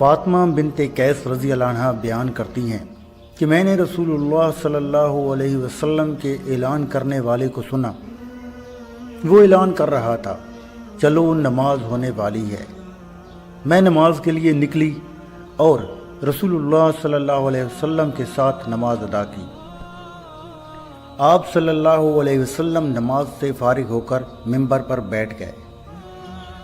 فاطمہ بنت قیس رضی اللہ عنہ بیان کرتی ہیں کہ میں نے رسول اللہ صلی اللہ علیہ وسلم کے اعلان کرنے والے کو سنا۔ وہ اعلان کر رہا تھا، چلو نماز ہونے والی ہے۔ میں نماز کے لیے نکلی اور رسول اللہ صلی اللہ علیہ وسلم کے ساتھ نماز ادا کی۔ آپ صلی اللہ علیہ وسلم نماز سے فارغ ہو کر منبر پر بیٹھ گئے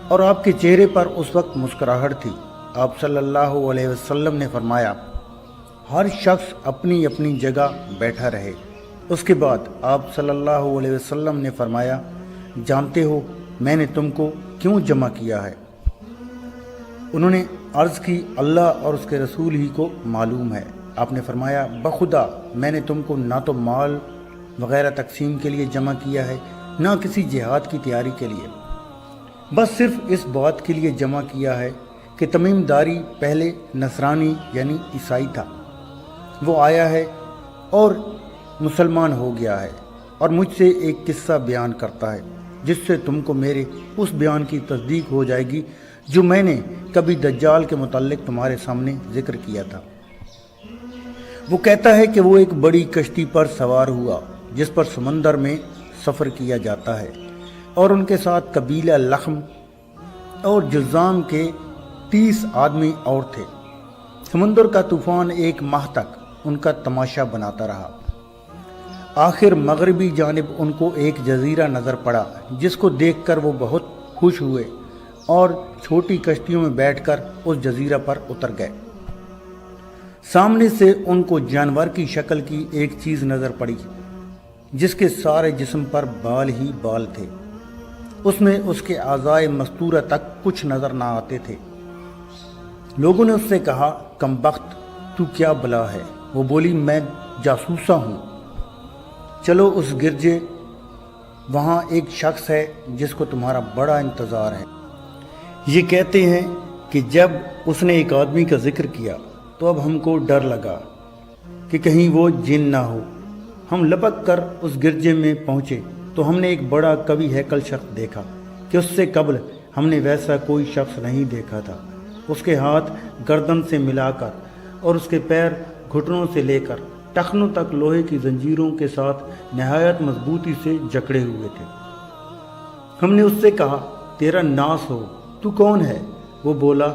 اور آپ کے چہرے پر اس وقت مسکراہٹ تھی۔ آپ صلی اللہ علیہ وسلم نے فرمایا، ہر شخص اپنی اپنی جگہ بیٹھا رہے۔ اس کے بعد آپ صلی اللہ علیہ وسلم نے فرمایا، جانتے ہو میں نے تم کو کیوں جمع کیا ہے؟ انہوں نے عرض کی، اللہ اور اس کے رسول ہی کو معلوم ہے۔ آپ نے فرمایا، بخدا میں نے تم کو نہ تو مال وغیرہ تقسیم کے لیے جمع کیا ہے، نہ کسی جہاد کی تیاری کے لیے، بس صرف اس بات کے لیے جمع کیا ہے کہ تمیم داری پہلے نصرانی یعنی عیسائی تھا، وہ آیا ہے اور مسلمان ہو گیا ہے اور مجھ سے ایک قصہ بیان کرتا ہے جس سے تم کو میرے اس بیان کی تصدیق ہو جائے گی جو میں نے کبھی دجال کے متعلق تمہارے سامنے ذکر کیا تھا۔ وہ کہتا ہے کہ وہ ایک بڑی کشتی پر سوار ہوا جس پر سمندر میں سفر کیا جاتا ہے، اور ان کے ساتھ قبیلہ لخم اور جذام کے 30 آدمی اور تھے۔ سمندر کا طوفان ایک ماہ تک ان کا تماشا بناتا رہا۔ آخر مغربی جانب ان کو ایک جزیرہ نظر پڑا جس کو دیکھ کر وہ بہت خوش ہوئے اور چھوٹی کشتیوں میں بیٹھ کر اس جزیرہ پر اتر گئے۔ سامنے سے ان کو جانور کی شکل کی ایک چیز نظر پڑی جس کے سارے جسم پر بال ہی بال تھے، اس میں اس کے اعضائے مستورہ تک کچھ نظر نہ آتے تھے۔ لوگوں نے اس سے کہا، کمبخت تو کیا بلا ہے؟ وہ بولی، میں جاسوسہ ہوں۔ چلو اس گرجے، وہاں ایک شخص ہے جس کو تمہارا بڑا انتظار ہے۔ یہ کہتے ہیں کہ جب اس نے ایک آدمی کا ذکر کیا تو اب ہم کو ڈر لگا کہ کہیں وہ جن نہ ہو۔ ہم لپک کر اس گرجے میں پہنچے تو ہم نے ایک بڑا قوی ہیکل شخص دیکھا کہ اس سے قبل ہم نے ویسا کوئی شخص نہیں دیکھا تھا۔ اس کے ہاتھ گردن سے ملا کر اور اس کے پیر گھٹنوں سے لے کر ٹخنوں تک لوہے کی زنجیروں کے ساتھ نہایت مضبوطی سے جکڑے ہوئے تھے۔ ہم نے اس سے کہا، تیرا ناس ہو، تو کون ہے؟ وہ بولا،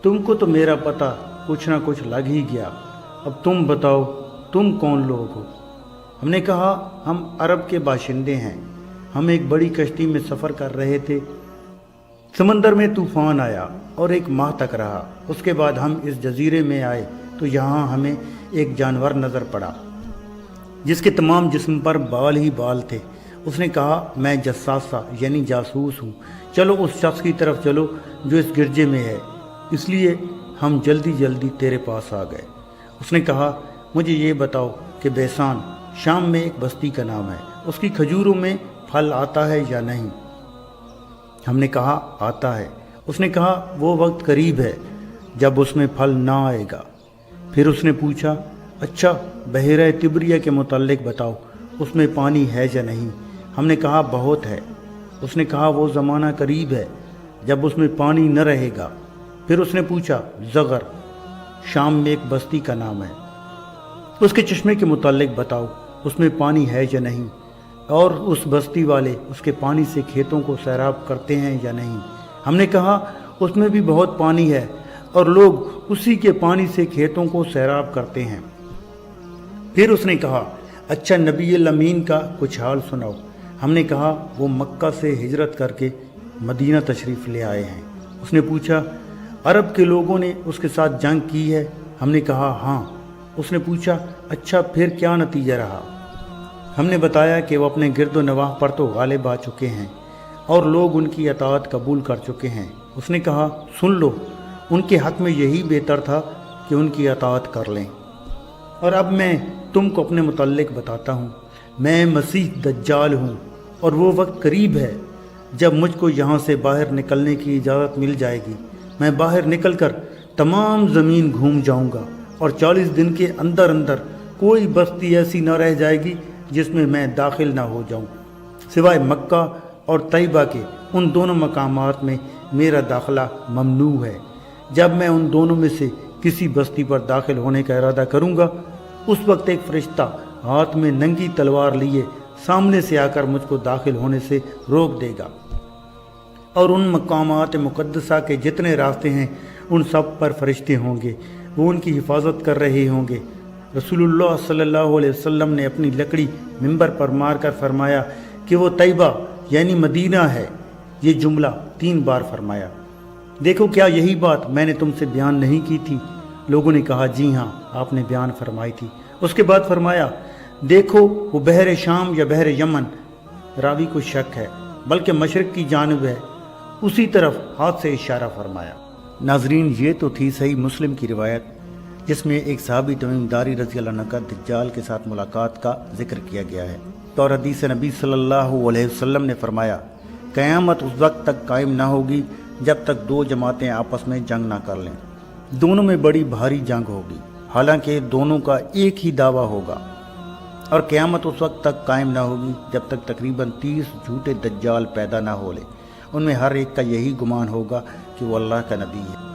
تم کو تو میرا پتہ کچھ نہ کچھ لگ ہی گیا، اب تم بتاؤ تم کون لوگ ہو؟ ہم نے کہا، ہم عرب کے باشندے ہیں، ہم ایک بڑی کشتی میں سفر کر رہے تھے، سمندر میں طوفان آیا اور ایک ماہ تک رہا۔ اس کے بعد ہم اس جزیرے میں آئے تو یہاں ہمیں ایک جانور نظر پڑا جس کے تمام جسم پر بال ہی بال تھے۔ اس نے کہا، میں جساسہ یعنی جاسوس ہوں، چلو اس شخص کی طرف چلو جو اس گرجے میں ہے۔ اس لیے ہم جلدی جلدی تیرے پاس آ گئے۔ اس نے کہا، مجھے یہ بتاؤ کہ بیسان شام میں ایک بستی کا نام ہے، اس کی کھجوروں میں پھل آتا ہے یا نہیں؟ ہم نے کہا، آتا ہے۔ اس نے کہا، وہ وقت قریب ہے جب اس میں پھل نہ آئے گا۔ پھر اس نے پوچھا، اچھا بحیرہ تبریہ کے متعلق بتاؤ، اس میں پانی ہے یا نہیں؟ ہم نے کہا، بہت ہے۔ اس نے کہا، وہ زمانہ قریب ہے جب اس میں پانی نہ رہے گا۔ پھر اس نے پوچھا، زغر شام میں ایک بستی کا نام ہے، اس کے چشمے کے متعلق بتاؤ، اس میں پانی ہے یا نہیں؟ اور اس بستی والے اس کے پانی سے کھیتوں کو سیراب کرتے ہیں یا نہیں؟ ہم نے کہا، اس میں بھی بہت پانی ہے اور لوگ اسی کے پانی سے کھیتوں کو سیراب کرتے ہیں۔ پھر اس نے کہا، اچھا نبی الامین کا کچھ حال سناؤ۔ ہم نے کہا، وہ مکہ سے ہجرت کر کے مدینہ تشریف لے آئے ہیں۔ اس نے پوچھا، عرب کے لوگوں نے اس کے ساتھ جنگ کی ہے؟ ہم نے کہا، ہاں۔ اس نے پوچھا، اچھا پھر کیا نتیجہ رہا؟ ہم نے بتایا کہ وہ اپنے گرد و نواح پر تو غالب آ چکے ہیں اور لوگ ان کی اطاعت قبول کر چکے ہیں۔ اس نے کہا، سن لو، ان کے حق میں یہی بہتر تھا کہ ان کی اطاعت کر لیں۔ اور اب میں تم کو اپنے متعلق بتاتا ہوں، میں مسیح دجال ہوں اور وہ وقت قریب ہے جب مجھ کو یہاں سے باہر نکلنے کی اجازت مل جائے گی۔ میں باہر نکل کر تمام زمین گھوم جاؤں گا اور 40 دن کے اندر اندر کوئی بستی ایسی نہ رہ جائے گی جس میں داخل نہ ہو جاؤں، سوائے مکہ اور طیبہ کے۔ ان دونوں مقامات میں میرا داخلہ ممنوع ہے، جب میں ان دونوں میں سے کسی بستی پر داخل ہونے کا ارادہ کروں گا، اس وقت ایک فرشتہ ہاتھ میں ننگی تلوار لیے سامنے سے آ کر مجھ کو داخل ہونے سے روک دے گا، اور ان مقامات مقدسہ کے جتنے راستے ہیں ان سب پر فرشتے ہوں گے، وہ ان کی حفاظت کر رہے ہوں گے۔ رسول اللہ صلی اللہ علیہ وسلم نے اپنی لکڑی ممبر پر مار کر فرمایا کہ وہ طیبہ یعنی مدینہ ہے۔ یہ جملہ 3 بار فرمایا۔ دیکھو کیا یہی بات میں نے تم سے بیان نہیں کی تھی؟ لوگوں نے کہا جی ہاں آپ نے بیان فرمائی تھی۔ اس کے بعد فرمایا دیکھو وہ بحر شام یا بحر یمن، راوی کو شک ہے بلکہ مشرق کی جانب ہے، اسی طرف ہاتھ سے اشارہ فرمایا۔ ناظرین یہ تو تھی صحیح مسلم کی روایت جس میں ایک صحابی تمیم داری رضی اللہ عنہ کا دجال کے ساتھ ملاقات کا ذکر کیا گیا ہے۔ تو اور حدیث نبی صلی اللہ علیہ وسلم نے فرمایا قیامت اس وقت تک قائم نہ ہوگی جب تک 2 جماعتیں آپس میں جنگ نہ کر لیں، دونوں میں بڑی بھاری جنگ ہوگی، حالانکہ دونوں کا ایک ہی دعویٰ ہوگا، اور قیامت اس وقت تک قائم نہ ہوگی جب تک تقریباً 30 جھوٹے دجال پیدا نہ ہو لے، ان میں ہر ایک کا یہی گمان ہوگا کہ وہ اللہ کا نبی ہے۔